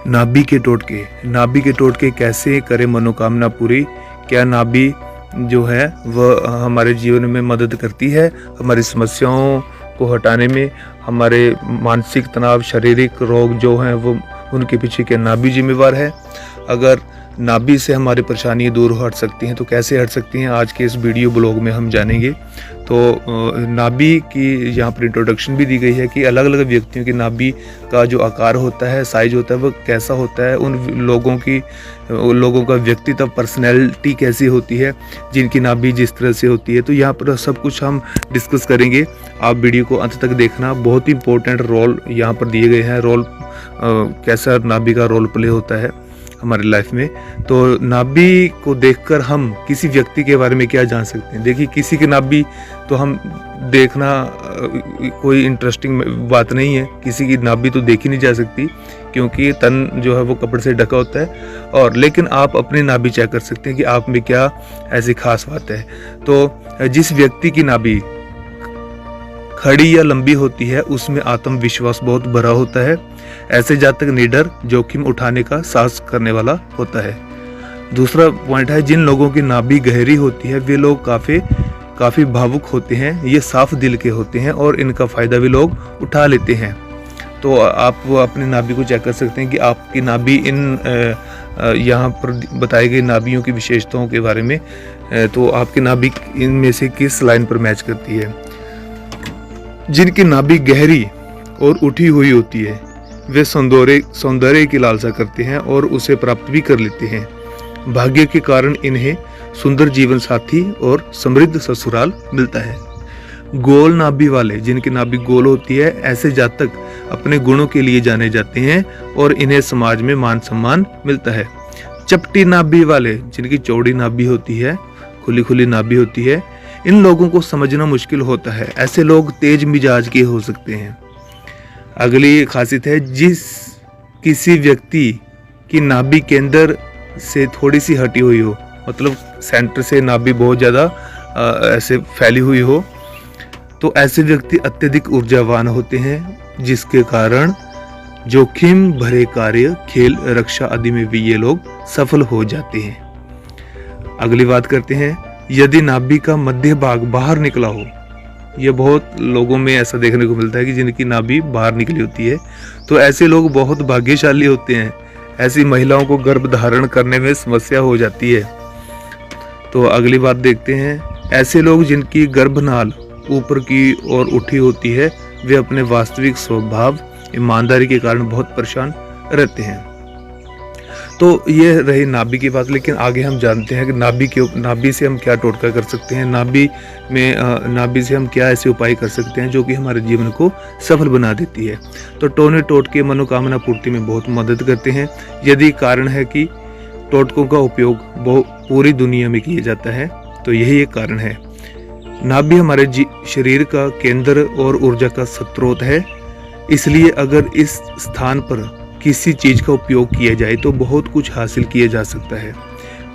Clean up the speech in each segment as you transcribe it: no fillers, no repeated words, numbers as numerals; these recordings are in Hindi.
नाभि के टोटके कैसे करें मनोकामना पूरी। क्या नाभि जो है वह हमारे जीवन में मदद करती है, हमारी समस्याओं को हटाने में, हमारे मानसिक तनाव, शारीरिक रोग जो हैं वो उनके पीछे क्या नाभि जिम्मेवार है। अगर नाभि से हमारी परेशानी दूर हट सकती हैं तो कैसे हट सकती हैं, आज के इस वीडियो ब्लॉग में हम जानेंगे। तो नाभि की यहाँ पर इंट्रोडक्शन भी दी गई है कि अलग अलग व्यक्तियों की नाभि का जो आकार होता है, साइज होता है, वो कैसा होता है, उन लोगों का व्यक्तित्व, पर्सनैलिटी कैसी होती है जिनकी नाभि जिस तरह से होती है। तो यहाँ पर सब कुछ हम डिस्कस करेंगे। आप वीडियो को अंत तक देखना, बहुत ही इंपॉर्टेंट रोल यहाँ पर दिए गए हैं। कैसा नाभि का रोल प्ले होता है हमारी लाइफ में। तो नाभि को देखकर हम किसी व्यक्ति के बारे में क्या जान सकते हैं। देखिए, किसी की नाभि तो हम देखना कोई इंटरेस्टिंग बात नहीं है। किसी की नाभि तो देखी नहीं जा सकती क्योंकि तन जो है वो कपड़े से ढका होता है। और लेकिन आप अपनी नाभि चेक कर सकते हैं कि आप में क्या ऐसी खास बात है। तो जिस व्यक्ति की नाभि खड़ी या लंबी होती है उसमें आत्मविश्वास बहुत भरा होता है। ऐसे जातक निडर, जोखिम उठाने का साहस करने वाला होता है। दूसरा पॉइंट है, जिन लोगों की नाभि गहरी होती है वे लोग काफी भावुक होते हैं। ये साफ दिल के होते हैं और इनका फायदा भी लोग उठा लेते हैं। तो आप वो अपनी नाभि को चेक कर सकते हैं कि आपकी नाभि इन यहाँ पर बताई गई नाभियों की विशेषताओं के बारे में, तो आपकी नाभि इनमें से किस लाइन पर मैच करती है। जिनकी नाभि गहरी और उठी हुई होती है वे सौंदर्य की लालसा करते हैं और उसे प्राप्त भी कर लेते हैं। भाग्य के कारण इन्हें सुंदर जीवन साथी और समृद्ध ससुराल मिलता है। गोल नाभि वाले, जिनकी नाभि गोल होती है, ऐसे जातक अपने गुणों के लिए जाने जाते हैं और इन्हें समाज में मान सम्मान मिलता है। चपटी नाभि वाले, जिनकी चौड़ी नाभि होती है, खुली नाभि होती है, इन लोगों को समझना मुश्किल होता है। ऐसे लोग तेज मिजाज के हो सकते हैं। अगली खासियत है, किसी व्यक्ति की नाभि केंद्र से थोड़ी सी हटी हुई हो, मतलब सेंटर से नाभि बहुत ज़्यादा ऐसे फैली हुई हो, तो ऐसे व्यक्ति अत्यधिक ऊर्जावान होते हैं, जिसके कारण जोखिम भरे कार्य, खेल, रक्षा आदि में भी ये लोग सफल हो जाते हैं। अगली बात करते हैं, यदि नाभि का मध्य भाग बाहर निकला हो, ये बहुत लोगों में ऐसा देखने को मिलता है कि जिनकी नाभि बाहर निकली होती है, तो ऐसे लोग बहुत भाग्यशाली होते हैं। ऐसी महिलाओं को गर्भ धारण करने में समस्या हो जाती है। तो अगली बात देखते हैं, ऐसे लोग जिनकी गर्भनाल ऊपर की ओर उठी होती है वे अपने वास्तविक स्वभाव, ईमानदारी के कारण बहुत परेशान रहते हैं। तो ये रही नाभि की बात। लेकिन आगे हम जानते हैं कि नाभि से हम क्या टोटका कर सकते हैं, नाभि से हम क्या ऐसे उपाय कर सकते हैं जो कि हमारे जीवन को सफल बना देती है। तो टोने टोटके मनोकामना पूर्ति में बहुत मदद करते हैं। यदि कारण है कि टोटकों का उपयोग पूरी दुनिया में किया जाता है तो यही एक कारण है। नाभि हमारे शरीर का केंद्र और ऊर्जा का स्रोत है, इसलिए अगर इस स्थान पर किसी चीज का उपयोग किया जाए तो बहुत कुछ हासिल किया जा सकता है।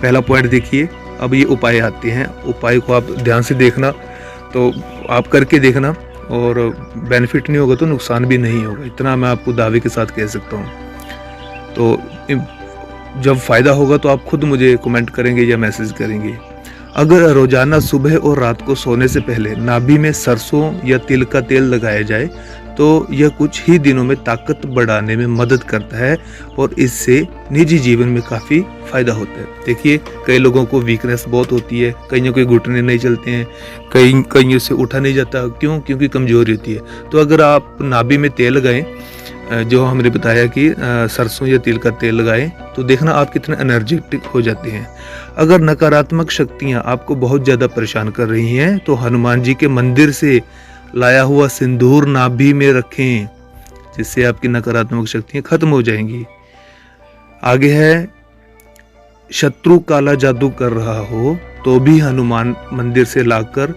पहला पॉइंट देखिए। अब ये उपाय आते हैं, उपाय को आप ध्यान से देखना, तो आप करके देखना, और बेनिफिट नहीं होगा तो नुकसान भी नहीं होगा, इतना मैं आपको दावे के साथ कह सकता हूँ। तो जब फायदा होगा तो आप खुद मुझे कमेंट करेंगे या मैसेज करेंगे। अगर रोजाना सुबह और रात को सोने से पहले नाभि में सरसों या तिल का तेल लगाया जाए तो यह कुछ ही दिनों में ताकत बढ़ाने में मदद करता है और इससे निजी जीवन में काफ़ी फायदा होता है। देखिए, कई लोगों को वीकनेस बहुत होती है, कईयों के घुटने नहीं चलते हैं, कईयों से उठा नहीं जाता। क्यों? क्योंकि कमजोरी होती है। तो अगर आप नाभि में तेल लगाएं, जो हमने बताया कि सरसों या तिल का तेल लगाएं, तो देखना आप कितने एनर्जेटिक हो जाते हैं। अगर नकारात्मक शक्तियाँ आपको बहुत ज़्यादा परेशान कर रही हैं तो हनुमान जी के मंदिर से लाया हुआ सिंदूर नाभि में रखें, जिससे आपकी नकारात्मक शक्तियां खत्म हो जाएंगी। आगे है, शत्रु काला जादू कर रहा हो तो भी हनुमान मंदिर से लाकर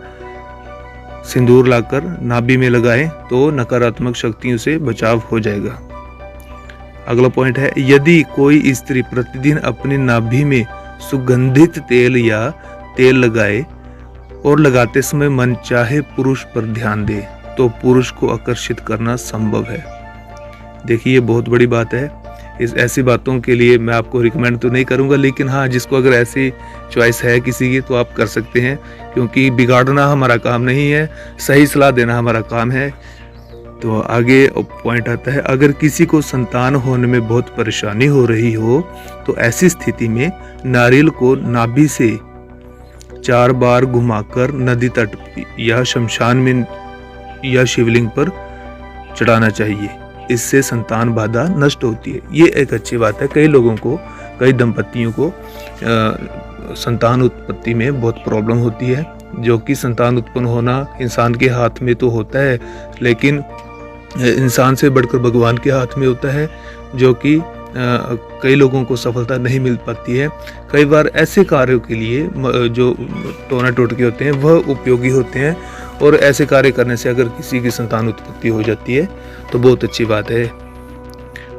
सिंदूर लाकर नाभि में लगाएं तो नकारात्मक शक्तियों से बचाव हो जाएगा। अगला पॉइंट है, यदि कोई स्त्री प्रतिदिन अपनी नाभि में सुगंधित तेल या तेल लगाए और लगाते समय मनचाहे पुरुष पर ध्यान दे तो पुरुष को आकर्षित करना संभव है। देखिए, ये बहुत बड़ी बात है। इस ऐसी बातों के लिए मैं आपको रिकमेंड तो नहीं करूँगा, लेकिन हाँ, जिसको अगर ऐसी चॉइस है किसी की तो आप कर सकते हैं, क्योंकि बिगाड़ना हमारा काम नहीं है, सही सलाह देना हमारा काम है। तो आगे पॉइंट आता है, अगर किसी को संतान होने में बहुत परेशानी हो रही हो तो ऐसी स्थिति में नारियल को नाभि से 4 बार घुमाकर नदी तट या शमशान में या शिवलिंग पर चढ़ाना चाहिए। इससे संतान बाधा नष्ट होती है। ये एक अच्छी बात है। कई लोगों को, कई दंपतियों को संतान उत्पत्ति में बहुत प्रॉब्लम होती है, जो कि संतान उत्पन्न होना इंसान के हाथ में तो होता है, लेकिन इंसान से बढ़कर भगवान के हाथ में होता है, जो कि कई लोगों को सफलता नहीं मिल पाती है। कई बार ऐसे कार्यों के लिए जो टोना टोटके होते हैं वह उपयोगी होते हैं, और ऐसे कार्य करने से अगर किसी की संतान उत्पत्ति हो जाती है तो बहुत अच्छी बात है।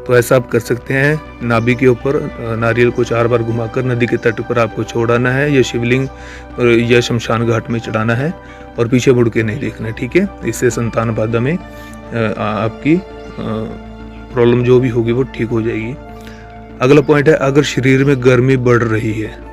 तो ऐसा आप कर सकते हैं। नाभि के ऊपर नारियल को 4 बार घुमाकर नदी के तट पर आपको छोड़ाना है, या शिवलिंग या शमशान घाट में चढ़ाना है, और पीछे मुड़ के नहीं देखना है, ठीक है। इससे संतान बाधा में आपकी प्रॉब्लम जो भी होगी वो ठीक हो जाएगी। अगला पॉइंट है, अगर शरीर में गर्मी बढ़ रही है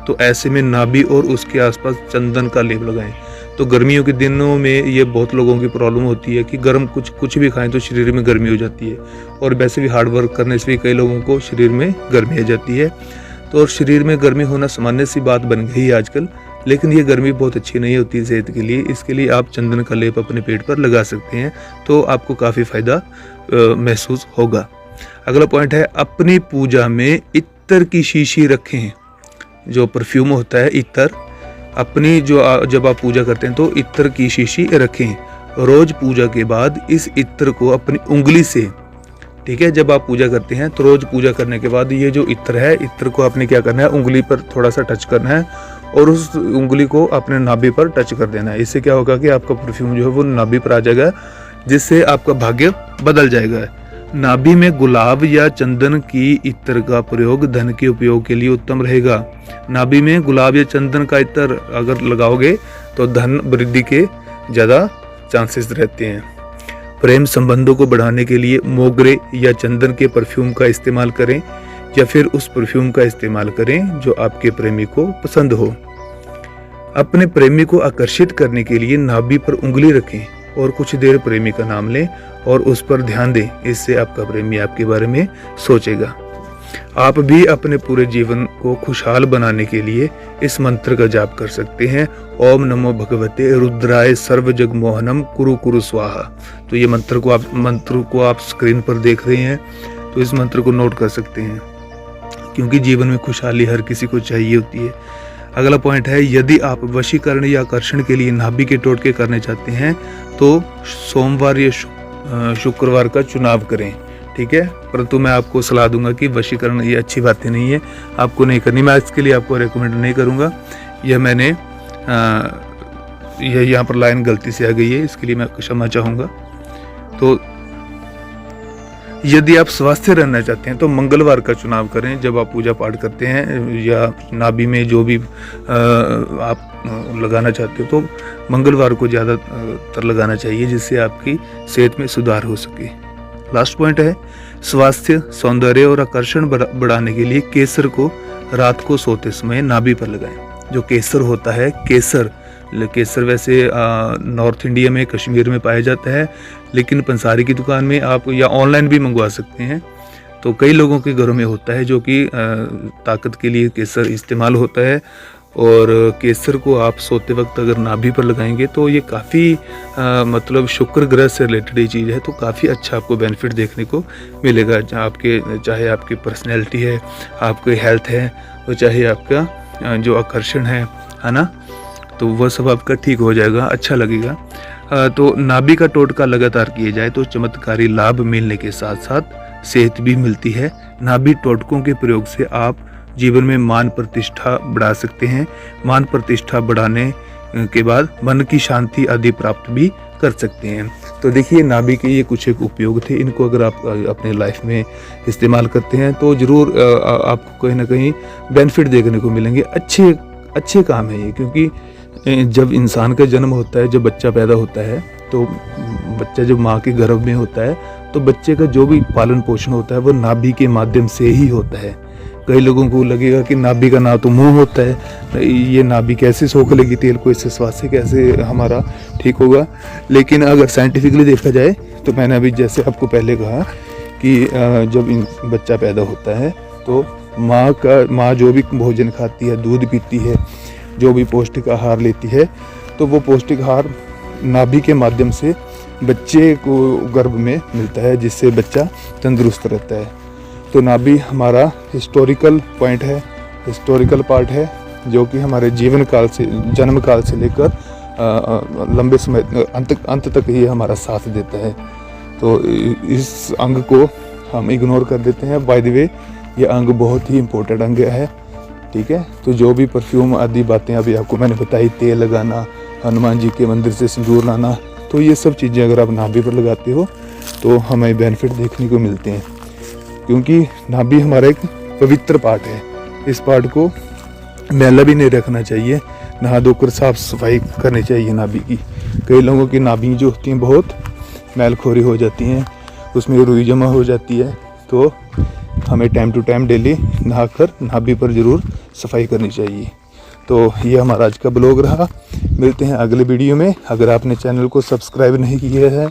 तो ऐसे में नाभि और उसके आसपास चंदन का लेप लगाएं। तो गर्मियों के दिनों में ये बहुत लोगों की प्रॉब्लम होती है कि गर्म कुछ भी खाएं तो शरीर में गर्मी हो जाती है, और वैसे भी हार्ड वर्क करने से भी कई लोगों को शरीर में गर्मी आ जाती है। तो और शरीर में गर्मी होना सामान्य सी बात बन गई है आजकल, लेकिन ये गर्मी बहुत अच्छी नहीं होती सेहत के लिए। इसके लिए आप चंदन का लेप अपने पेट पर लगा सकते हैं, तो आपको काफ़ी फायदा महसूस होगा। अगला पॉइंट है, अपनी पूजा में इत्र की शीशी रखें। जो परफ्यूम होता है इत्र, अपनी जब आप पूजा करते हैं तो इत्र की शीशी रखें। रोज पूजा के बाद इस इत्र को अपनी उंगली से, ठीक है, जब आप पूजा करते हैं तो रोज पूजा करने के बाद ये जो इत्र है, इत्र को आपने क्या करना है, उंगली पर थोड़ा सा टच करना है, और उस उंगली को अपने नाभि पर टच कर देना है। इससे क्या होगा कि आपका परफ्यूम जो है वो नाभि पर आ जाएगा, जिससे आपका भाग्य बदल जाएगा। नाभि में गुलाब या चंदन की इत्र का प्रयोग धन के उपयोग के लिए उत्तम रहेगा। नाभि में गुलाब या चंदन का इत्र अगर लगाओगे तो धन वृद्धि के ज़्यादा चांसेस रहते हैं। प्रेम संबंधों को बढ़ाने के लिए मोगरे या चंदन के परफ्यूम का इस्तेमाल करें, या फिर उस परफ्यूम का इस्तेमाल करें जो आपके प्रेमी को पसंद हो। अपने प्रेमी को आकर्षित करने के लिए नाभि पर उंगली रखें और कुछ देर प्रेमी का नाम लें और उस पर ध्यान दें। इससे आपका प्रेमी आपके बारे में सोचेगा। आप भी अपने पूरे जीवन को खुशहाल बनाने के लिए इस मंत्र का जाप कर सकते हैं। ओम नमो भगवते रुद्राय सर्व जग मोहनम कुरु कुरु स्वाहा। तो ये मंत्र को आप स्क्रीन पर देख रहे हैं, तो इस मंत्र को नोट कर सकते हैं, क्योंकि जीवन में खुशहाली हर किसी को चाहिए होती है। अगला पॉइंट है, यदि आप वशीकरण या आकर्षण के लिए नाभि के टोटके करने चाहते हैं तो सोमवार या शुक्रवार का चुनाव करें, ठीक है। परंतु मैं आपको सलाह दूंगा कि वशीकरण ये अच्छी बातें नहीं है, आपको नहीं करनी। मैं इसके लिए आपको रेकमेंड नहीं करूंगा। यह मैंने यह यहाँ पर लाइन गलती से आ गई है, इसके लिए मैं क्षमा चाहूँगा। तो यदि आप स्वस्थ रहना चाहते हैं तो मंगलवार का चुनाव करें जब आप पूजा पाठ करते हैं, या नाभि में जो भी आप लगाना चाहते हो तो मंगलवार को ज़्यादातर लगाना चाहिए, जिससे आपकी सेहत में सुधार हो सके। लास्ट पॉइंट है, स्वास्थ्य, सौंदर्य और आकर्षण बढ़ाने के लिए केसर को रात को सोते समय नाभि पर लगाएं। जो केसर होता है, केसर वैसे नॉर्थ इंडिया में कश्मीर में पाया जाता है, लेकिन पंसारी की दुकान में आप या ऑनलाइन भी मंगवा सकते हैं। तो कई लोगों के घरों में होता है, जो कि ताकत के लिए केसर इस्तेमाल होता है। और केसर को आप सोते वक्त अगर नाभि पर लगाएंगे तो ये काफ़ी मतलब शुक्र ग्रह से रिलेटेड ये चीज़ है, तो काफ़ी अच्छा आपको बेनिफिट देखने को मिलेगा। चाहे आपकी पर्सनैलिटी है, आपकी हेल्थ है, और चाहे आपका जो आकर्षण है ना, तो वह सब आपका ठीक हो जाएगा, अच्छा लगेगा। तो नाभि का टोटका लगातार किए जाए तो चमत्कारी लाभ मिलने के साथ साथ सेहत भी मिलती है। नाभि टोटकों के प्रयोग से आप जीवन में मान प्रतिष्ठा बढ़ा सकते हैं। मान प्रतिष्ठा बढ़ाने के बाद मन की शांति आदि प्राप्त भी कर सकते हैं। तो देखिए, नाभि के ये कुछ एक उपयोग थे। इनको अगर आप अपने लाइफ में इस्तेमाल करते हैं तो ज़रूर आपको कहीं ना कहीं बेनिफिट देखने को मिलेंगे। अच्छे काम है ये, क्योंकि जब इंसान का जन्म होता है, जब बच्चा पैदा होता है, तो बच्चा जब माँ के गर्भ में होता है तो तो बच्चे का जो भी पालन पोषण होता है वो नाभि के माध्यम से ही होता है। कई लोगों को लगेगा कि नाभि का ना तो मुंह होता है, ये नाभि कैसे सोख लेगी तेल को, इससे स्वास्थ्य कैसे हमारा ठीक होगा। लेकिन अगर साइंटिफिकली देखा जाए तो मैंने अभी जैसे आपको पहले कहा कि जब बच्चा पैदा होता है तो माँ जो भी भोजन खाती है, दूध पीती है, जो भी पौष्टिक आहार लेती है, तो वो पौष्टिक आहार नाभि के माध्यम से बच्चे को गर्भ में मिलता है, जिससे बच्चा तंदुरुस्त रहता है। तो नाभि हमारा हिस्टोरिकल पॉइंट है, हिस्टोरिकल पार्ट है, जो कि हमारे जीवन काल से, जन्म काल से लेकर लंबे समय अंत तक ही हमारा साथ देता है। तो इस अंग को हम इग्नोर कर देते हैं। बाय द वे ये अंग बहुत ही इम्पोर्टेंट अंग है, ठीक है। तो जो भी परफ्यूम आदि बातें अभी आपको मैंने बताई, तेल लगाना, हनुमान जी के मंदिर से सिंदूर लाना, तो ये सब चीज़ें अगर आप नाभि पर लगाते हो तो हमें बेनिफिट देखने को मिलते हैं, क्योंकि नाभि हमारा एक पवित्र पार्ट है। इस पार्ट को मैला भी नहीं रखना चाहिए, नहा धोकर साफ सफाई करनी चाहिए नाभि की। कई लोगों की नाभि जो होती हैं बहुत मैलखोरी हो जाती हैं, उसमें रुई जमा हो जाती है। तो हमें टाइम टू टाइम डेली नहाकर नाभि पर ज़रूर सफाई करनी चाहिए। तो ये हमारा आज का ब्लॉग रहा। मिलते हैं अगले वीडियो में। अगर आपने चैनल को सब्सक्राइब नहीं किया है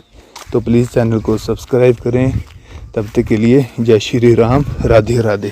तो प्लीज़ चैनल को सब्सक्राइब करें। तब तक के लिए जय श्री राम, राधे राधे।